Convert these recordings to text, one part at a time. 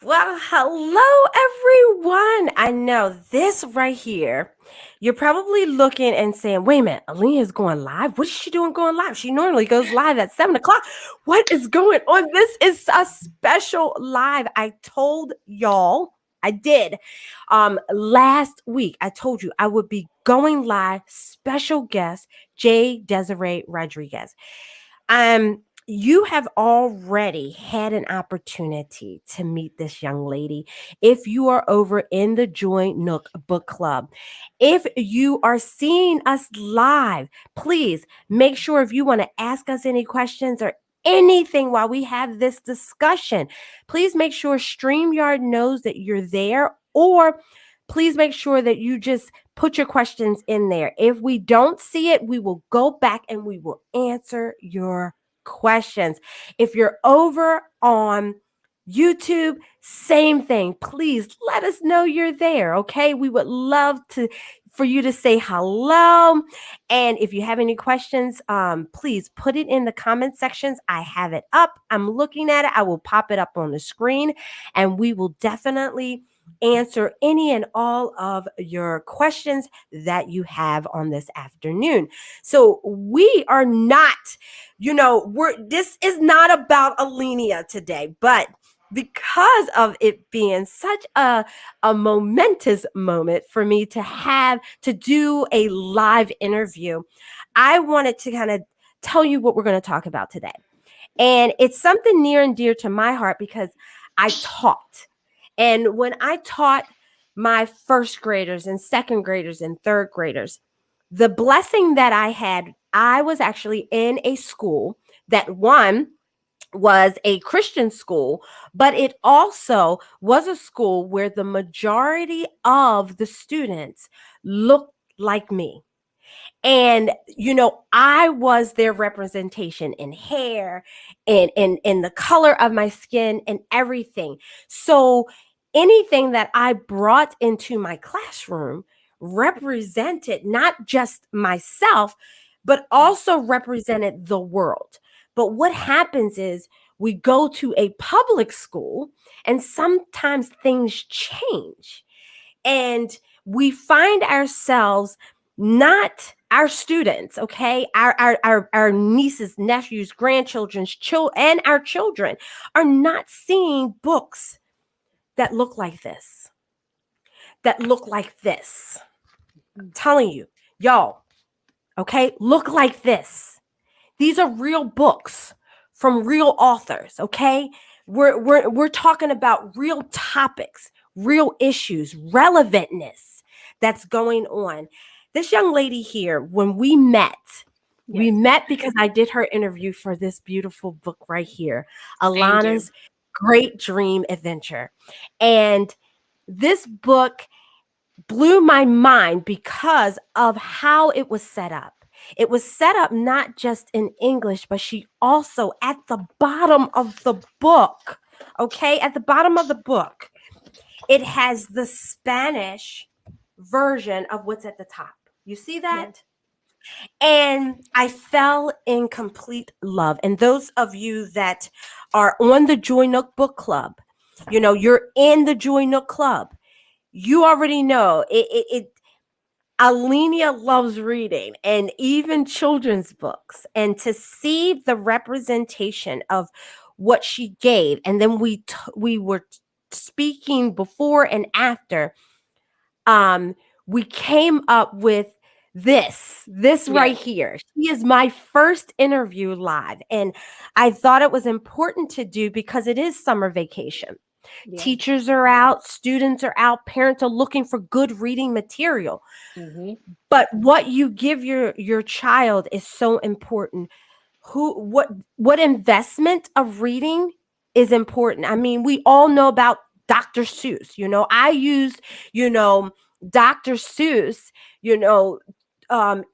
Well, hello everyone. I know this right here. You're probably looking and saying, wait a minute, Allenia is going live. What is she doing going live? She normally goes live at 7 o'clock. What is going on? This is a special live. I told y'all, I did. Last week, I told you I would be going live, special guest, Desiree Rodriguez. You have already had an opportunity to meet this young lady if you are over in the Joy Nook book club. If you are seeing us live, please make sure if you want to ask us any questions or anything while we have this discussion, please make sure StreamYard knows that you're there, or please make sure that you just put your questions in there. If we don't see it, we will go back and we will answer your questions. If you're over on YouTube, same thing. Please let us know you're there, okay? We would love for you to say hello. And if you have any questions, please put it in the comment sections. I have it up. I'm looking at it. I will pop it up on the screen, and we will definitely answer any and all of your questions that you have on this afternoon. So we are not, this is not about Allenia today, but because of it being such a momentous moment for me to have to do a live interview, I wanted to kind of tell you what we're going to talk about today. And it's something near and dear to my heart because I taught. And when I taught my first graders and second graders and third graders, the blessing that I had, I was actually in a school that was a Christian school, but it also was a school where the majority of the students looked like me. And I was their representation in hair and in the color of my skin and everything. So anything that I brought into my classroom represented not just myself, but also represented the world. But what happens is we go to a public school and sometimes things change, and we find ourselves, not our students, okay, our nieces, nephews, grandchildren's children, and our children are not seeing books that look like this, I'm telling you, y'all, okay, look like this. These are real books from real authors, okay? We're talking about real topics, real issues, relevantness that's going on. This young lady here, when we met because I did her interview for this beautiful book right here, Alana's Great Dream Adventure. And this book blew my mind because of how it was set up. It was set up not just in English, but she also, at the bottom of the book, okay, at the bottom of the book, it has the Spanish version of what's at the top. You see that? Yes. And I fell in complete love. And those of you that are on the Joy Nook Book Club, you're in the Joy Nook Club, you already know it. Allenia loves reading, and even children's books. And to see the representation of what she gave, and then we were speaking before and after, we came up with this right here. She is my first interview live, and I thought it was important to do because it is summer vacation. Yeah. Teachers are out, students are out, parents are looking for good reading material. Mm-hmm. But what you give your child is so important. What investment of reading is important? I mean, we all know about Dr. Seuss. I used, Dr. Seuss,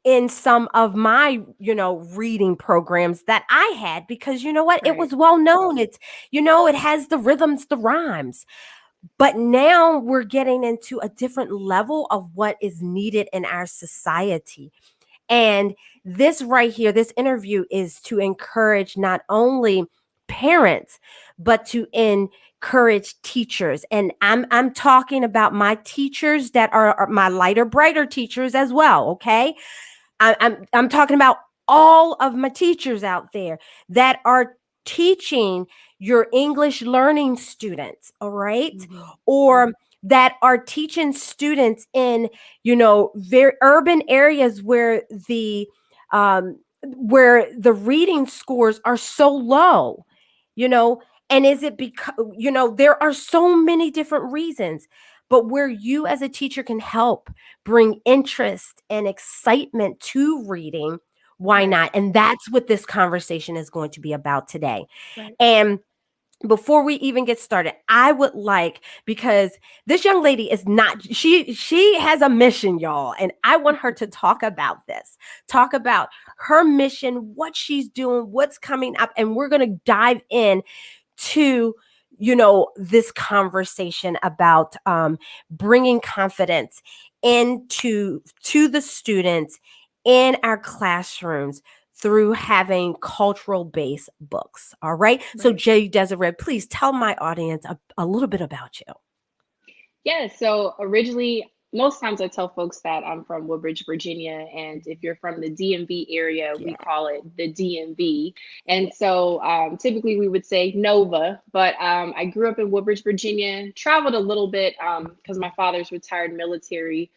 in some of my, reading programs that I had, because you know what? Right. It was well known. It's, it has the rhythms, the rhymes. But now we're getting into a different level of what is needed in our society. And this right here, this interview is to encourage not only parents, but to courage teachers. And I'm talking about my teachers that are my lighter, brighter teachers as well. Okay. I'm talking about all of my teachers out there that are teaching your English learning students, all right? Mhm. Or that are teaching students in, very urban areas where the reading scores are so low, you know, and is it because, there are so many different reasons, but where you as a teacher can help bring interest and excitement to reading, why Right. not? And that's what this conversation is going to be about today. Right. And before we even get started, I would like, because this young lady is not, she has a mission, y'all, and I want her to talk about this, talk about her mission, what she's doing, what's coming up, and we're going to dive in to this conversation about bringing confidence to the students in our classrooms through having cultural based books. All right, so Right. Jay Desiree, please tell my audience a little bit about you. Yeah, so originally, most times I tell folks that I'm from Woodbridge, Virginia, and if you're from the DMV area, we Yeah. call it the DMV. And so typically we would say Nova, but I grew up in Woodbridge, Virginia, traveled a little bit because my father's retired military.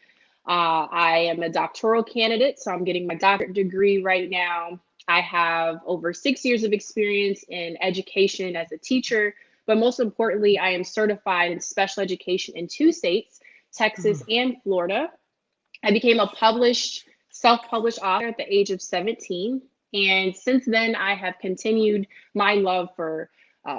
I am a doctoral candidate, so I'm getting my doctorate degree right now. I have over 6 years of experience in education as a teacher, but most importantly, I am certified in special education in 2 states, Texas Mhm. and Florida. I became a published, self published author at the age of 17. And since then, I have continued my love for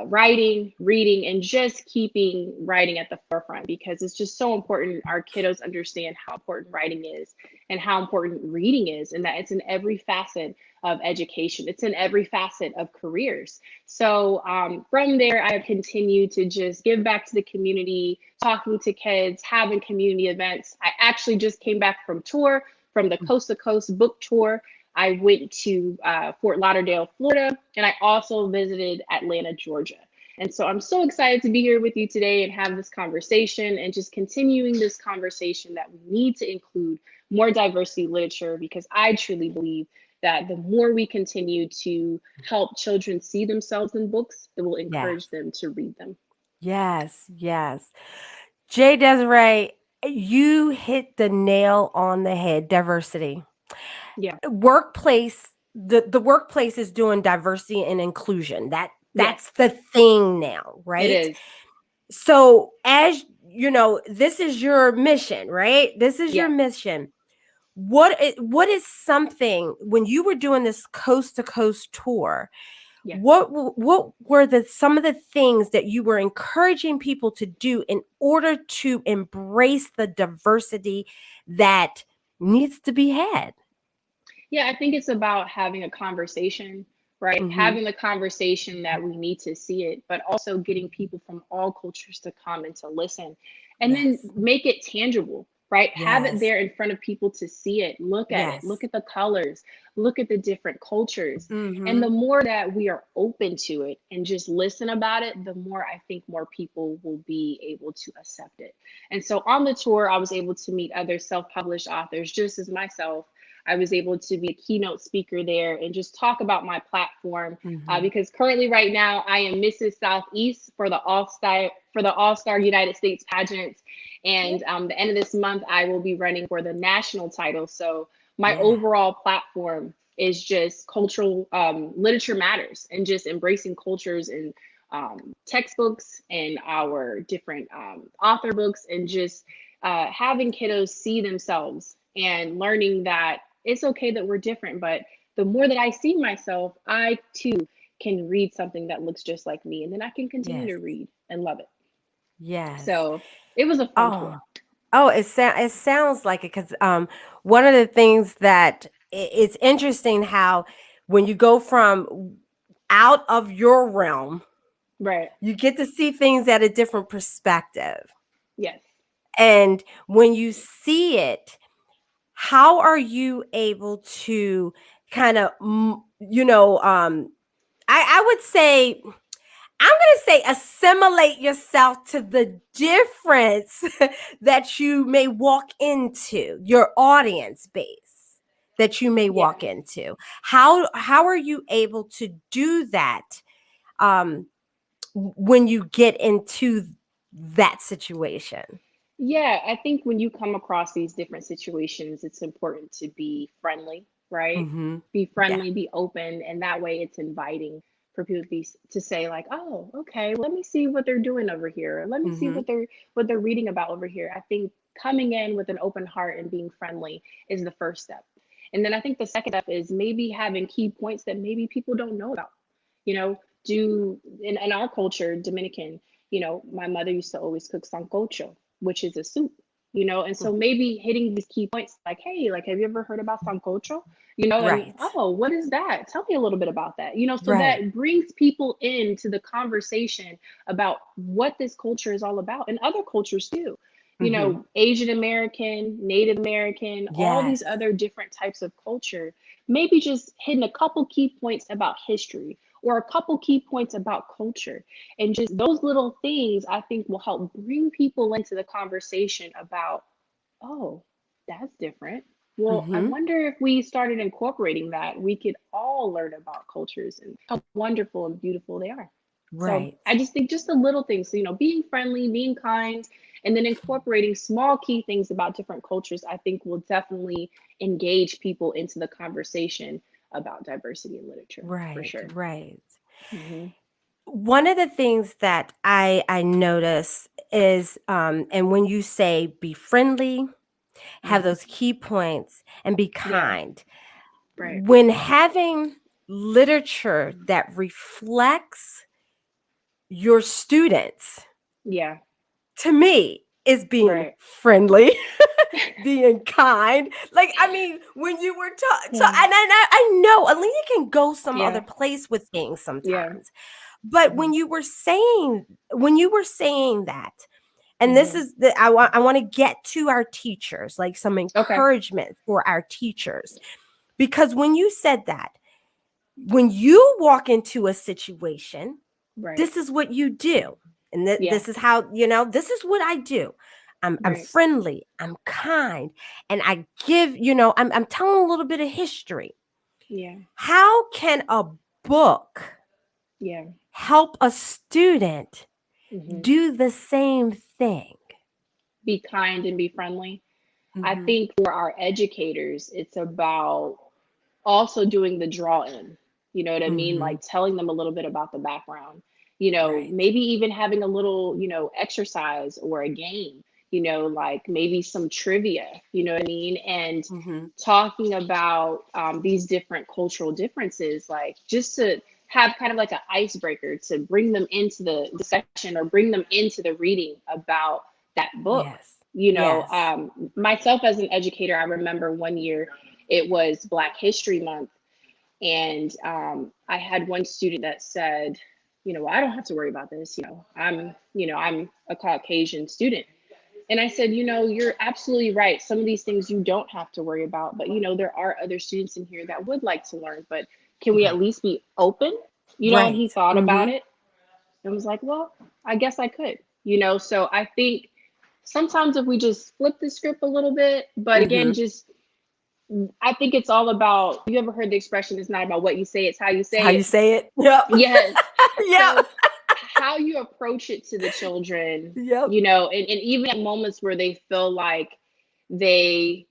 writing, reading, and just keeping writing at the forefront because it's just so important our kiddos understand how important writing is and how important reading is, and that it's in every facet of education, it's in every facet of careers. So from there, I have continued to just give back to the community, talking to kids, having community events. I actually just came back from tour, from the Coast to Coast book tour. I went to Fort Lauderdale, Florida, and I also visited Atlanta, Georgia. And so I'm so excited to be here with you today and have this conversation and just continuing this conversation that we need to include more diversity literature because I truly believe that the more we continue to help children see themselves in books, it will Yeah. encourage them to read them. Yes. Yes. Jay Desiree, you hit the nail on the head. Diversity. Yeah. Workplace, the workplace is doing diversity and inclusion. Yes, That's the thing now, it right? is. So as you know, this is your mission, right? This is your Yeah. mission. What is something when you were doing this coast to coast tour? Yes. What were the some of the things that you were encouraging people to do in order to embrace the diversity that needs to be had? Yeah, I think it's about having a conversation, right? Mhm. Having the conversation that we need to see it, but also getting people from all cultures to come and to listen. And then Yes. make it tangible, right? Have it Yes. there in front of people to see it, look Yes. at the colors, look at the different cultures. And the Mhm. more that we are open to it and just listen about it, the more I think more people will be able to accept it. And so on the tour, I was able to meet other self published authors just as myself. I was able to be a keynote speaker there and just talk about my platform Mhm. because currently, right now, I am Mrs. Southeast for the All Star United States Pageant, Yeah. and the end of this month, I will be running for the national title. So my Yeah. overall platform is just cultural literature matters and just embracing cultures and textbooks and our different author books and just having kiddos see themselves and learning that it's okay that we're different, but the more that I see myself, I too can read something that looks just like me, and then I can continue Yes. to read and love it. Yes. So it was a fun Oh. tour. Oh, it sounds like it because one of the things that it's interesting how when you go from out of your realm, Right. you get to see things at a different perspective. Yes. And when you see it, how are you able to kind of, I would say I'm going to say assimilate yourself to the difference that you may walk into, your audience base that you may Yeah. walk into. How are you able to do that um, when you get into that situation? Yeah, I think when you come across these different situations, it's important to be friendly, right? Mm-hmm. Be Yeah. friendly, be open, and that way it's inviting for people to say like, "Oh, okay, let me see what they're doing over here. Or let me see Mm-hmm. what they're reading about over here." I think coming in with an open heart and being friendly is the first step. And then I think the second step is maybe having key points that maybe people don't know about. You know, do in our culture, Dominican, my mother used to always cook sancocho, which is a soup, and so maybe hitting these key points like, hey, like, have you ever heard about sancocho? And Right. oh, what is that? Tell me a little bit about that, so Right. that brings people into the conversation about what this culture is all about, and other cultures too. Mm-hmm. Asian American, Native American, all these Yes. other different types of culture, maybe just hitting a couple key points about history or a couple key points about culture. And just those little things, I think, will help bring people into the conversation about, oh, that's different. Well, I Mm-hmm. wonder if we started incorporating that, we could all learn about cultures and how wonderful and beautiful they are. So Right. I just think just the little things, so, being friendly, being kind, and then incorporating small key things about different cultures, I think will definitely engage people into the conversation about diversity in literature for Right. sure. Right. Hmm. One of the things that I notice is, and when you say be friendly, have Hmm. those key points, and be Yeah, kind, right. when having literature that reflects your students, Yeah, to me, is being right. friendly, being kind. Like, I mean, when you were Yeah, and I know Alina can go some other yeah, place with things yeah. sometimes. But Hmm. when you were saying that, and this Hmm. is the I want to get to our teachers, like some Okay, encouragement for our teachers, because when you said that, when you walk into a situation, right. this is what you do, and Yeah, this is how this is what I do. I'm right. friendly, I'm kind, and I give I'm telling a little bit of history. Yeah, How can a book yeah. help a student Hmm. do the same thing? Be kind and be friendly. I Hmm. think for our educators, it's about also doing the draw in, you know what I mean? Hmm. Like telling them a little bit about the background, Right. maybe even having a little, exercise or a game, like maybe some trivia, you know what I mean? And Hmm. talking about these different cultural differences, like just to have kind of like an icebreaker to bring them into the discussion or bring them into the reading about that book. Yes. Yes. Myself as an educator, I remember one year it was Black History Month, and I had one student that said, I don't have to worry about this. I'm a Caucasian student. And I said, you're absolutely right. Some of these things you don't have to worry about, but there are other students in here that would like to learn, but can we at Right. least be open? And he Right. thought about Hmm. it and was like, well, I guess I could, so I think sometimes if we just flip the script a little bit, but again, Hmm. just I think it's all about, you ever heard the expression, it's not about what you say, it's how you It's how say you it? say it. Yep. Yes. Yep. So how you approach it to the children, Yep. and even at moments where they feel like they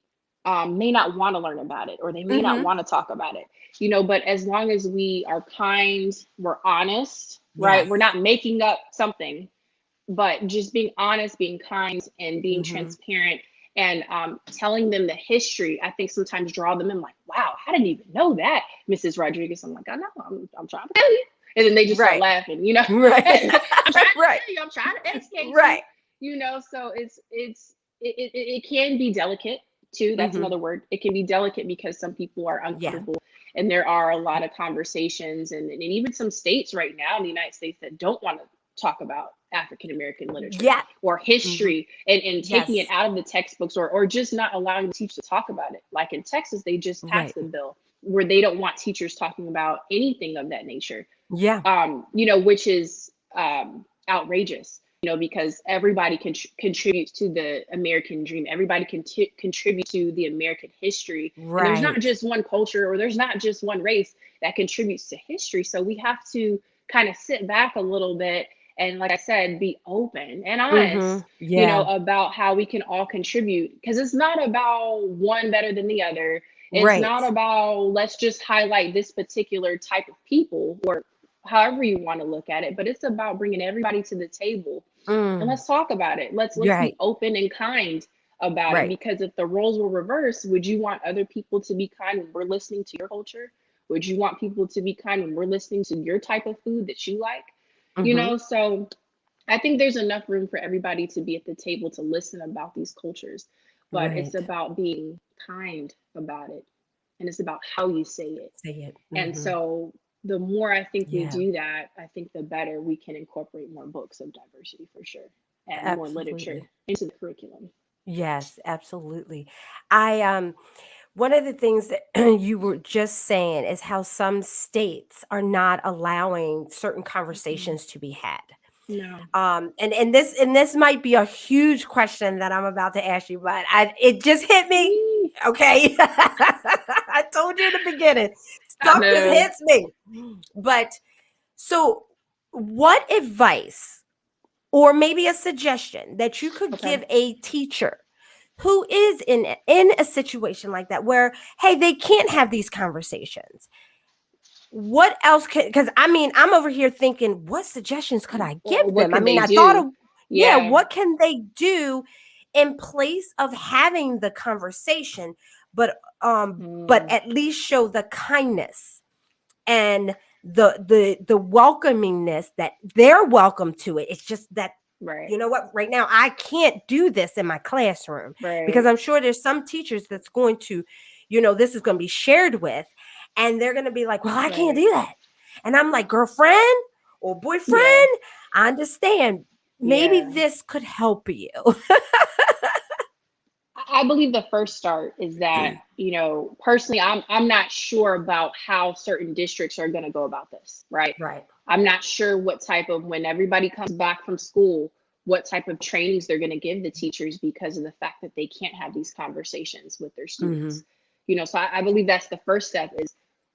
may not want to learn about it or they may not Hmm. want to talk about it, but as long as we are kind, we're honest, right? Yes. We're not making up something, but just being honest, being kind, and being Hmm. transparent, and telling them the history, I think sometimes draw them in like, wow, I didn't even know that, Mrs. Rodriguez. I'm like, I know, I'm trying to tell you. And then they just start Right. laughing, Right. I'm trying to Right. tell you, I'm trying to educate you, Right. so it can be delicate too. That's Hmm. another word. It can be delicate because some people are Yeah. uncomfortable, and there are a lot of conversations, and even some states right now in the United States that don't want to talk about African American literature Yeah. or Hmm. history, and taking it Yes. out of the textbooks, or just not allowing the teacher to talk about it. Like in Texas, they just Right. passed a bill where they don't want teachers talking about anything of that nature. Yeah. Which is outrageous, because everybody contributes to the American dream. Everybody can contribute to the American history. And there's not Right. just one culture, or there's not just one race that contributes to history. So we have to kind of sit back a little bit and, like I said, be open and honest, Yeah. about how we can all contribute. Because it's not about one better than the other. It's Right. not about let's just highlight this particular type of people, or however you want to look at it, but it's about bringing everybody to the table and Mm. let's talk about it. Let's be Right. open and kind about it, Right. because if the roles were reversed, would you want other people to be kind when we're listening to your culture? Would you want people to be kind when we're listening to your type of food that you like? Mhm. So I think there's enough room for everybody to be at the table to listen about these cultures, but it's Right. about being kind about it, and it's about how you say it. Say it. And Mhm. so the more I think we Yeah. do that, I think the better we can incorporate more books of diversity for sure, and more literature Absolutely. into the curriculum. Yes, absolutely. I one of the things that you were just saying is how some states are not allowing certain Mm-mm. conversations to be had. No. And this might be a huge question that I'm about to ask you, but it just hit me. Eee, Okay. I told you in the beginning. I Stuff just know. hits me. But so what advice or maybe a suggestion that you could Okay. give a teacher who is in a situation like that where hey they can't have these conversations, what else can, because I mean I'm over here thinking what suggestions could I Or give what them? I could mean they I thought do? of, yeah, Yeah. what can they do in place of having the conversation, but Mm, at least show the kindness and the welcomingness that they're welcome to it. It's just that right. you know what, right now I can't do this in my classroom because Right. I'm sure there's some teachers that's going to, this is going to be shared with, and they're going to be like, well, I can't Right. do that. And I'm like, girlfriend or Yeah. boyfriend, I understand. Maybe Yeah. this could help you. I believe the first start is that, personally, I'm not sure about how certain districts are going to go about this, right? Right. I'm not sure what type of, when everybody comes back from school, what type of trainings they're going to give the teachers because of the fact that they can't have these conversations with their Hmm. students. So I believe that's the first step is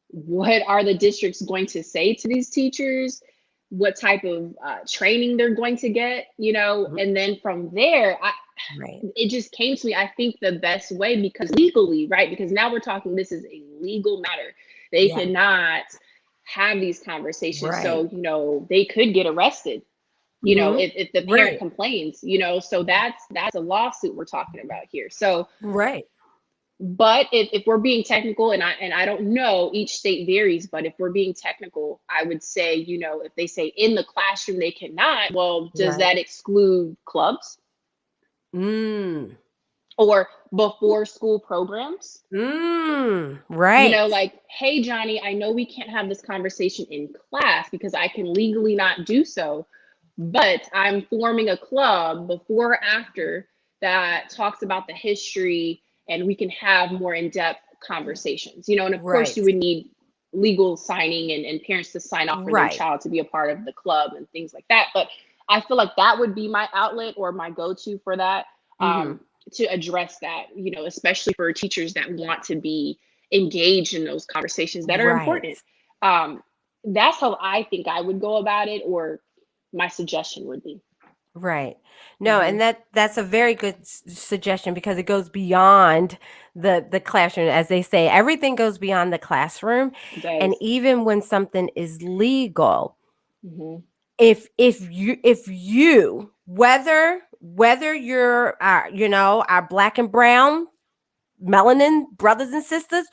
what are the districts going to say to these teachers? What type of training they're going to get, and then from there, Right. it just came to me. I think the best way, because legally, right? Because now we're talking, this is a legal matter. They Yeah. cannot have these conversations. Right. So, they could get arrested, Hmm. if the parent Right. complains, so that's a lawsuit we're talking about here. So, Right. but if we're being technical, and I don't know, each state varies, but if we're being technical, I would say, if they say in the classroom they cannot, well, does Right. that exclude clubs Mm. or before school programs? Right. Like, hey, Johnny, I know we can't have this conversation in class because I can legally not do so, but I'm forming a club before or after that talks about the history and we can have more in depth conversations. And of course, Right. you would need legal signing and parents to sign off for their Right. child to be a part of the club and things like that. But I feel like that would be my outlet or my go to for that. Mhm. Um, to address that, especially for teachers that want to be engaged in those conversations that are Right. important. Um, that's how I think I would go about it, or my suggestion would be. Right. No, Hmm. and that's a very good suggestion because it goes beyond the classroom. As they say, everything goes beyond the classroom. It And does. even when something is legal, Hmm. if you whether you're our black and brown melanin brothers and sisters,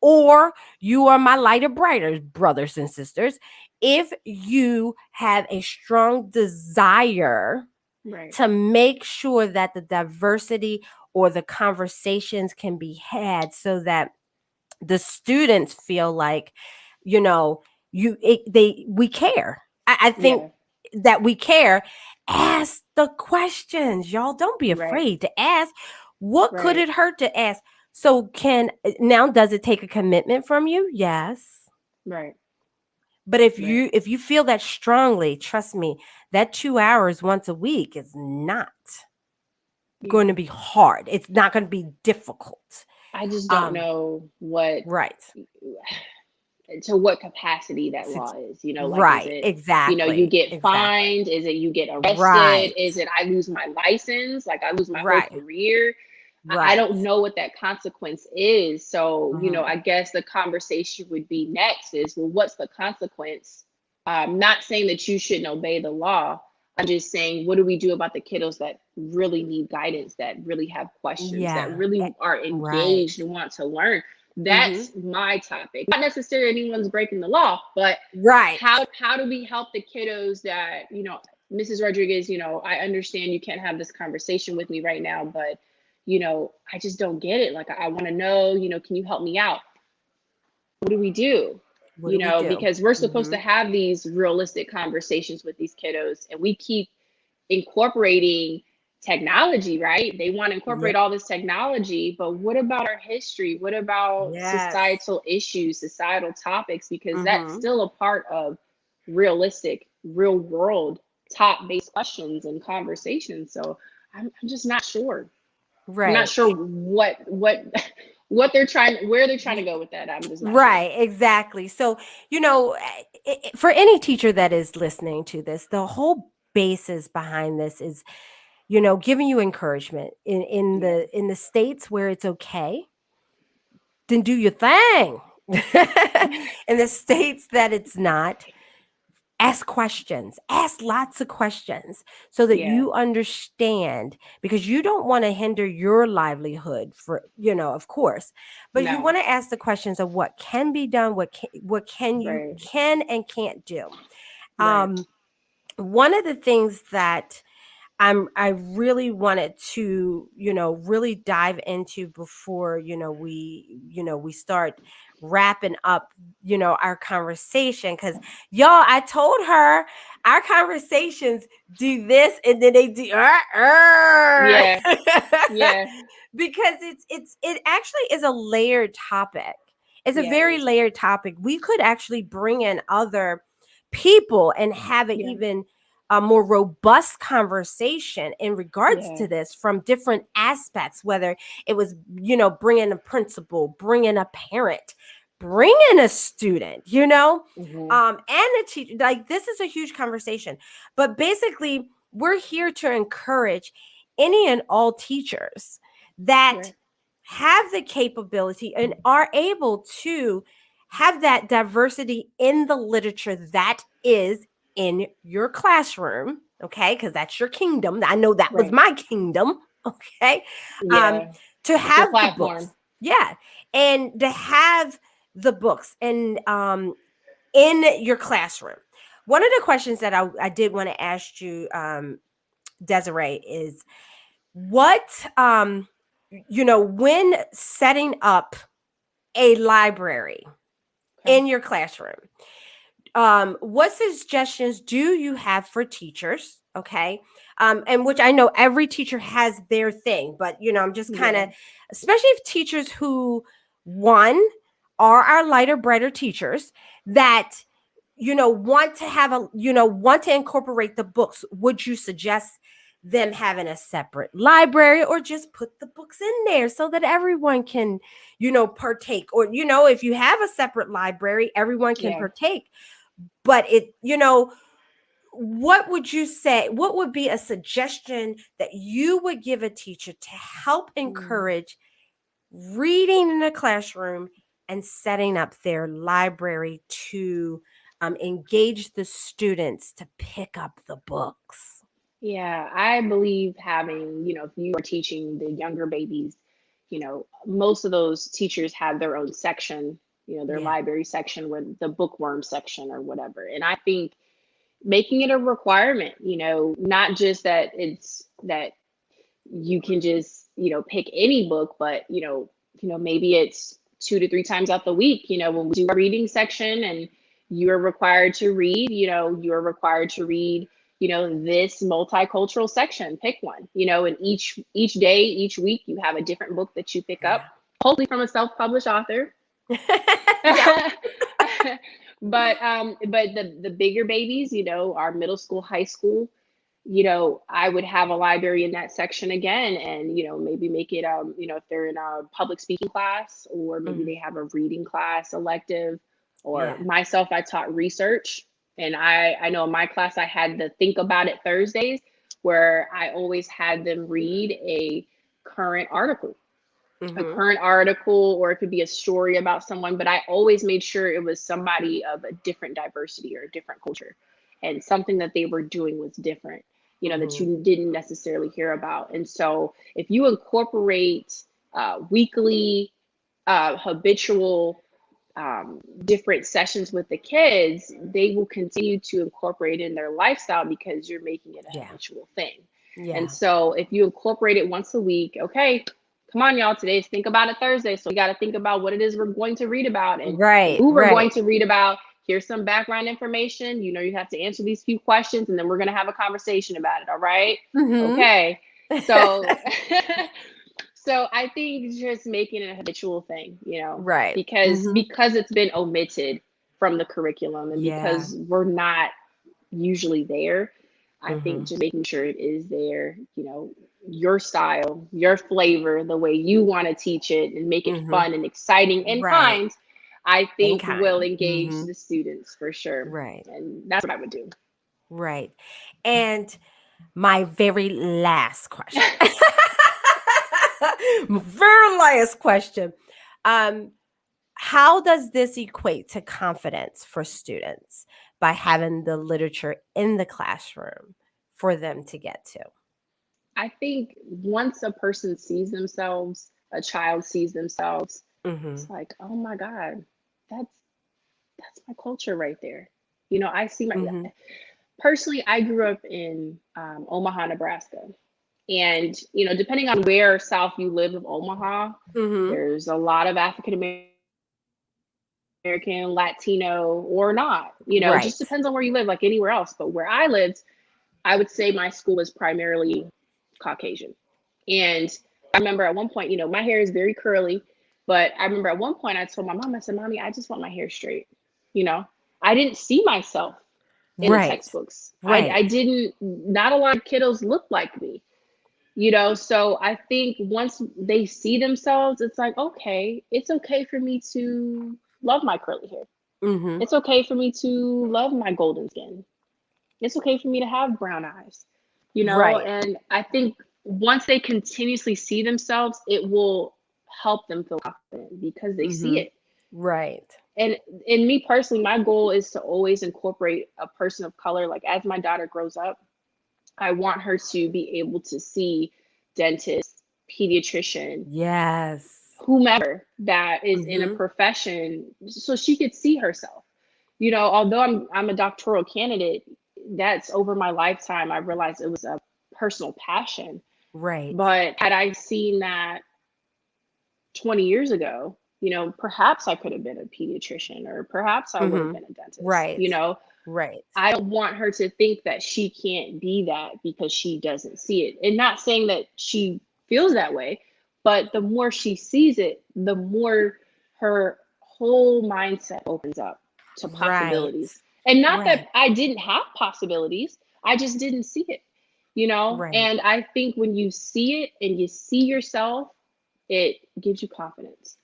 or you are my lighter, brighter brothers and sisters. If you have a strong desire Right. to make sure that the diversity or the conversations can be had so that the students feel like, you know, we care. I think Yeah. that we care. Ask the questions, y'all. Don't be Right. afraid to ask. What could Right. it hurt to ask? So can now does it take a commitment from you? Yes. Right. But if Right. you feel that strongly, trust me, that 2 hours once a week is not going to Yeah. be hard. It's not going to be difficult. I just don't Um, know what right. to what capacity that Sit- law is. You know, like, is Right. it, you Exactly. get Exactly. fined? Is it you get arrested? Right. Is it I lose my license? Like, I lose my whole Right. career? I Right. don't know what that consequence is. So, Mhm. I guess the conversation would be next is, well, what's the consequence? Not saying that you shouldn't obey the law. I'm just saying, what do we do about the kiddos that really need guidance, that really have questions, that Yeah. really are Right. engaged and want to learn? Mhm. That's my topic. Not necessarily anyone's breaking the law, but Right. how do we help the kiddos that, Mrs. Rodriguez, I understand you can't have this conversation with me right now, but I just don't get it. Like, I want to know, can you help me out? What do we do? What do we do? Because we're supposed to Mhm. have these realistic conversations with these kiddos, and we keep incorporating technology, right? They want to Yeah. incorporate all this technology, but what about our history? What about Yes. societal issues, societal topics? Because that's Mhm. still a part of realistic, real world, top based questions and conversations. So I'm just not sure. I'm not Right. sure what what where they're trying to go with that. I'm just not sure. Right, exactly. So, for any teacher that is listening to this, the whole basis behind this is, giving you encouragement in Yeah. the states where it's okay, then do your thing. In the states that it's not, ask questions, ask lots of questions so that Yeah. you understand, because you don't want to hinder your livelihood for, of course, but you No. want to ask the questions of what can be done, what can you Right. can and can't do. Right. um One of the things that I really wanted to, really dive into before, we start wrapping up, our conversation. Cause y'all, I told her our conversations do this and then they do Yeah. Yeah. because it actually is a layered topic. It's a Yeah, it very is. layered topic. We could actually bring in other people and have it Yeah. even a more robust conversation in regards Yeah. to this from different aspects, whether it was, bringing a principal, bringing a parent, bringing a student, Hmm. and a teacher. Like, this is a huge conversation. But basically, we're here to encourage any and all teachers that Right. have the capability and are able to have that diversity in the literature that is in your classroom, okay? Because that's your kingdom. I know that was Right. my kingdom, okay? Um, Yeah. to It's your have the platform. books, yeah, and to have the books and in your classroom. One of the questions that I did want to ask you, Desiree, is what when setting up a library Okay. in your classroom, what suggestions do you have for teachers? Okay. And which I know every teacher has their thing, but I'm just kind Yeah. of, especially if teachers who, one, are our lighter, brighter teachers that, want to incorporate the books. Would you suggest them having a separate library, or just put the books in there so that everyone can, partake? Or, if you have a separate library, everyone can Yeah. partake. But what would you say? What would be a suggestion that you would give a teacher to help Mm. encourage reading in a classroom and setting up their library to engage the students to pick up the books? Yeah, I believe having, if you are teaching the younger babies, most of those teachers have their own section, their Yeah. library section with the bookworm section or whatever. And I think making it a requirement, not just that it's that you can just, pick any book, but, maybe it's 2 to 3 times out the week, when we do a reading section and you're required to read, you're required to read, this multicultural section, pick one, and each day, each week, you have a different book that you pick up, Yeah. hopefully from a self-published author. Yeah. But the bigger babies, our middle school, high school, I would have a library in that section again, and maybe make it if they're in a public speaking class, or maybe they have a reading class elective, or Yeah. myself, I taught research, and I know in my class I had the Think About It Thursdays, where I always had them read a current article a Mm-hmm. current article, or it could be a story about someone, but I always made sure it was somebody of a different diversity or a different culture, and something that they were doing was different, that Mm-hmm. you didn't necessarily hear about. And so if you incorporate weekly, habitual, different sessions with the kids, they will continue to incorporate in their lifestyle because you're making it a Yeah. habitual thing. And Yeah. so if you incorporate it once a week, okay, come on, y'all, today's Think About It Thursday. So we got to think about what it is we're going to read about, and Right. who we're going Right. to read about. Here's some background information. You have to answer these few questions, and then we're going to have a conversation about it. All right. Mm-hmm. Okay. So, so I think just making it a habitual thing, Right. because Mm-hmm. because it's been omitted from the curriculum, and Yeah. because we're not usually there, I Mm-hmm. think just making sure it is there, your style, your flavor, the way you want to teach it, and make it Mm-hmm. fun and exciting and Right. kind, I And think will kind. engage Mm-hmm. the students for sure. Right. And that's what I would do. Right. And my very last question. Very last question. Um, how does this equate to confidence for students by having the literature in the classroom for them to get to? I think once a child sees themselves, Mm-hmm. it's like, oh my God, that's that's my culture right there. I see my Mm-hmm. personally, I grew up in Omaha, Nebraska. And, depending on where south you live of Omaha, Mm-hmm. there's a lot of African American, Latino, or not. It just Right. depends on where you live, like anywhere else. But where I lived, I would say my school was primarily Caucasian. And I remember at one point, my hair is very curly, but I remember at one point I told my mom, I said, Mommy, I just want my hair straight. You know, I didn't see myself in the Right. textbooks. I Right. didn't, not a lot of kiddos look like me, so I think once they see themselves, it's like, okay, it's okay for me to love my curly hair. Mm-hmm. It's okay for me to love my golden skin. It's okay for me to have brown eyes, Right. and I think once they continuously see themselves, it will help them feel confident because they see Mm-hmm. it. Right. And in me personally, my goal is to always incorporate a person of color. Like as my daughter grows up, I want her to be able to see dentist, pediatrician, Yes. whomever that is in a Mm-hmm. profession, so she could see herself. Although I'm a doctoral candidate, that's over my lifetime. I realized it was a personal passion. Right. But had I seen that 20 years ago, perhaps I could have been a pediatrician, or perhaps I would have Mm-hmm. been a dentist. Right. Right. I don't want her to think that she can't be that because she doesn't see it. And not saying that she feels that way, but the more she sees it, the more her whole mindset opens up to Right. possibilities. And not that Right. I didn't have possibilities, I just didn't see it. Right. And I think when you see it and you see yourself, it gives you confidence.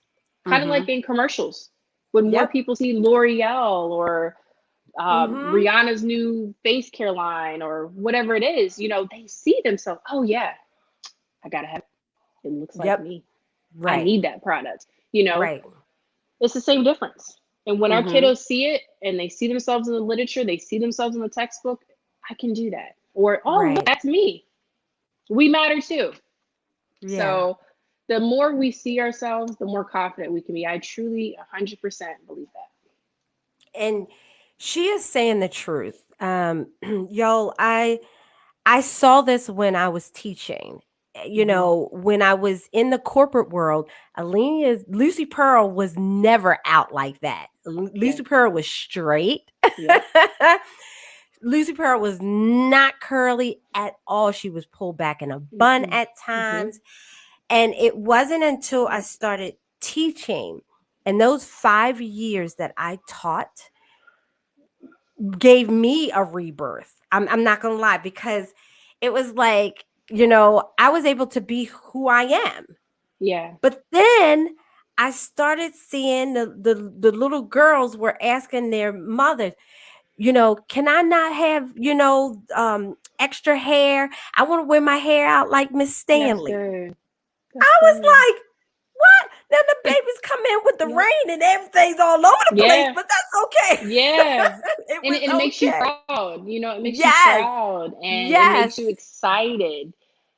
Kind of Mm-hmm. like in commercials. When more Yep. people see L'Oreal or Mm-hmm. Rihanna's new face care line or whatever it is, they see themselves, oh yeah, I gotta have it. It looks like Yep. me. I Right. need that product. You know, Right. it's the same difference. And when our Mm-hmm. kiddos see it and they see themselves in the literature, they see themselves in the textbook, I can do that. Or, oh, look, Right. that's me. We matter too. Yeah. So the more we see ourselves, the more confident we can be. I truly 100% believe that. And she is saying the truth. Y'all, I saw this when I was teaching. Hmm. When I was in the corporate world, Lucy Pearl was never out like that. Yes. Lucy Pearl was straight. Yep. Lucy Pearl was not curly at all. She was pulled back in a bun Mm-mm. at Hmm. times. And it wasn't until I started teaching, and those 5 years that I taught, gave me a rebirth. I'm not gonna lie, because it was like, I was able to be who I am. Yeah. But then I started seeing the little girls were asking their mothers, can I not have, extra hair? I want to wear my hair out like Miss That's Stanley. good. That's I was good. like, what? Then the It, babies come in with the yep. rain and everything's all over the place, Yeah. but that's okay. Yeah. It And was it makes you okay. proud. It makes you Yes. proud and it Yes. makes you excited.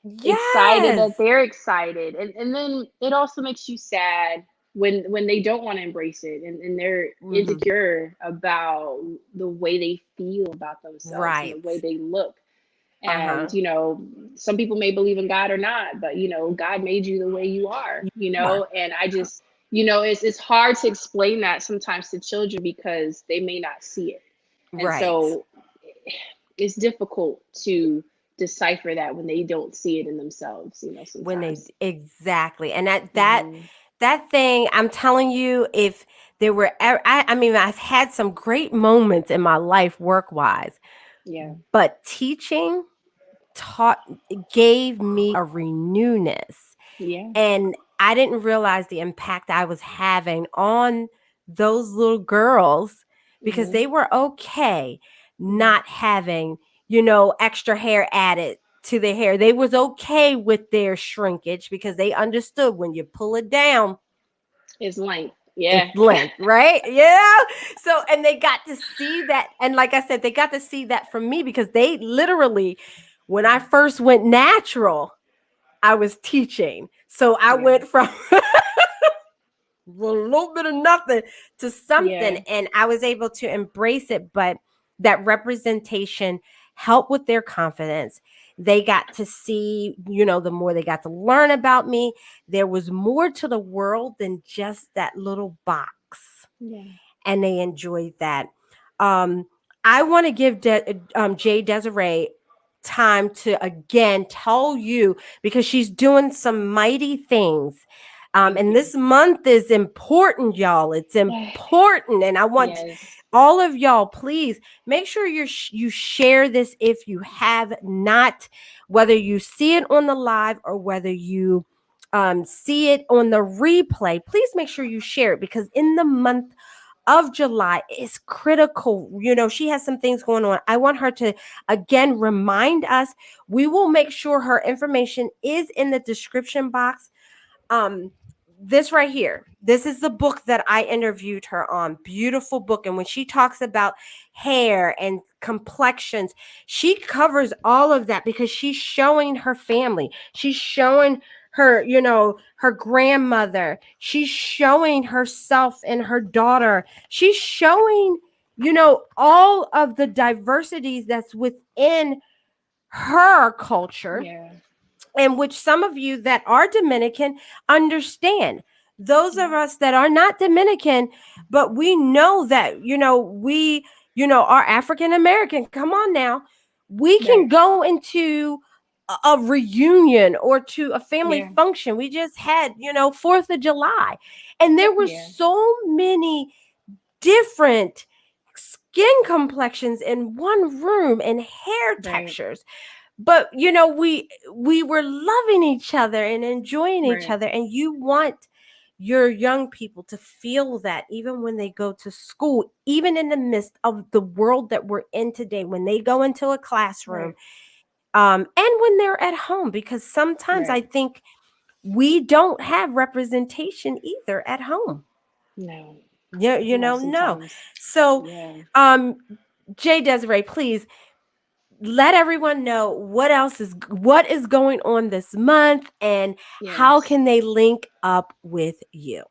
Excited Yes. that they're excited. And then it also makes you sad when they don't want to embrace it and they're Mhm. insecure about the way they feel about themselves and the Right. way they look. And Uh-huh. some people may believe in God or not, but God made you the way you are, You are. and I just it's hard to explain that sometimes to children because they may not see it. And Right. so it's difficult to decipher that when they don't see it in themselves, When they sometimes. exactly. And Hmm. that thing, I'm telling you, if there were I mean, I've had some great moments in my life work-wise, Yeah. but teaching taught gave me a renewness. Yeah. And I didn't realize the impact I was having on those little girls, because Hmm. they were okay Yeah. not having, extra hair added to their hair. They was okay with their shrinkage because they understood when you pull it down, It's length. it's Yeah. length, right? Yeah. So, and they got to see that. And like I said, they got to see that from me, because they literally, when I first went natural, I was teaching. So I Yeah. went from a little bit of nothing to something, Yeah. and I was able to embrace it. But that representation helped with their confidence. They got to see, the more they got to learn about me, there was more to the world than just that little box, Yeah. and they enjoyed that. Um, I want to give Jay Desiree time to again tell you, because she's doing some mighty things. Thank And you. this month is important, y'all. It's important. And I want Yes. all of y'all, please make sure you share this if you have not, whether you see it on the live or whether you see it on the replay. Please make sure you share it, because in the month of July is critical. She has some things going on. I want her to again remind us. We will make sure her information is in the description box. um this right here, this is the book that I interviewed her on. Beautiful book. And when she talks about hair and complexions, she covers all of that, because she's showing her family, she's showing her, her grandmother, she's showing herself and her daughter, she's showing, all of the diversities that's within her culture, Yeah. and which some of you that are Dominican understand. Those of Yeah. us that are not Dominican, but we know that, we, are African American. Come on now. We can Right. go into a reunion or to a family Yeah. function. We just had, 4th of July, and there were Yeah. so many different skin complexions in one room and hair Right. textures. But we were loving each other and enjoying each Right. other, and you want your young people to feel that even when they go to school, even in the midst of the world that we're in today, when they go into a classroom, Right. and when they're at home, because sometimes I Right. think we don't have representation either at home. No. No, No. sometimes. So Yeah. um Jay Desiree, please let everyone know what is going on this month, and how Yes. can they link up with you.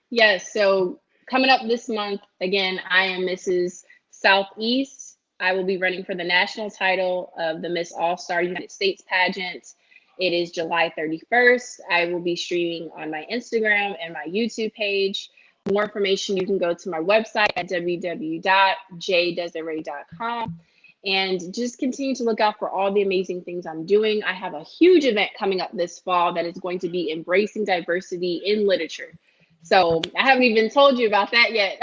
Yes. So coming up this month, again, I am Mrs. Southeast. I will be running for the national title of the Miss All Star United States Pageant. It is July 31st. I will be streaming on my Instagram and my YouTube page. More information, you can go to my website at www.jdesiree.com and just continue to look out for all the amazing things I'm doing. I have a huge event coming up this fall that is going to be embracing diversity in literature. So I haven't even told you about that yet.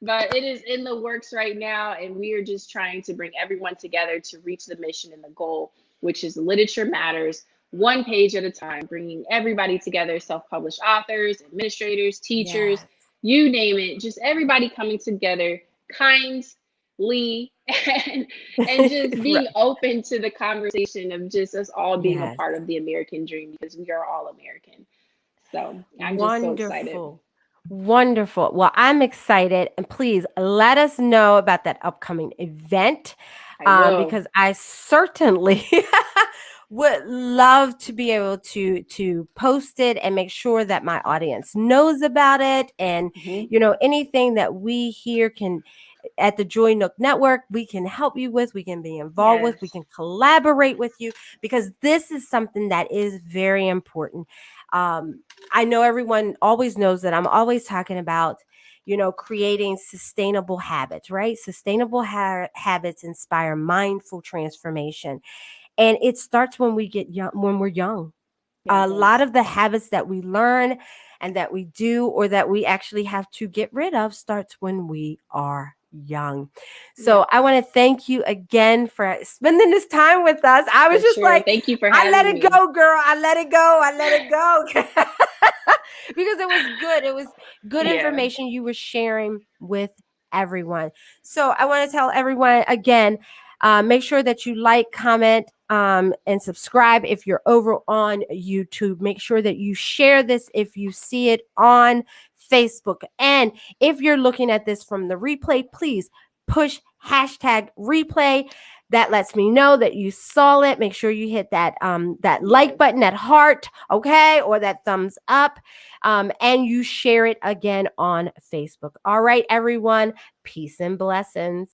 But it is in the works right now, and we are just trying to bring everyone together to reach the mission and the goal, which is literature matters, one page at a time, bringing everybody together, self-published authors, administrators, teachers, Yes. you name it, just everybody coming together kindly and, and just Right. being open to the conversation of just us all being a Yes. part of the American dream, because we are all American. So I'm just so excited. Wonderful. Wonderful. Well, I'm excited. And please let us know about that upcoming event, I will. because I certainly would love to be able to post it and make sure that my audience knows about it. And, Mhm. anything that we here can at the Joy Nook Network, we can help you with, we can be involved with, we Yes. can collaborate with you, because this is something that is very important. I know everyone always knows that I'm always talking about, creating sustainable habits, right? Sustainable habits inspire mindful transformation. And it starts when we get young, when we're young. Yeah, it A lot does. of the habits that we learn and that we do, or that we actually have to get rid of, starts when we are young. So Yep, I want to thank you again for spending this time with us. I was for just sure. like, Thank you for I let having it me. go, girl. I let it go. I let it go. Because it was good. It was good Yeah. information you were sharing with everyone. So I want to tell everyone again, make sure that you like, comment, and subscribe if you're over on YouTube. Make sure that you share this if you see it on Facebook. And if you're looking at this from the replay, please push hashtag replay. That lets me know that you saw it. Make sure you hit that like Yes. button, that heart, okay, or that thumbs up, and you share it again on Facebook. All right, everyone. Peace and blessings.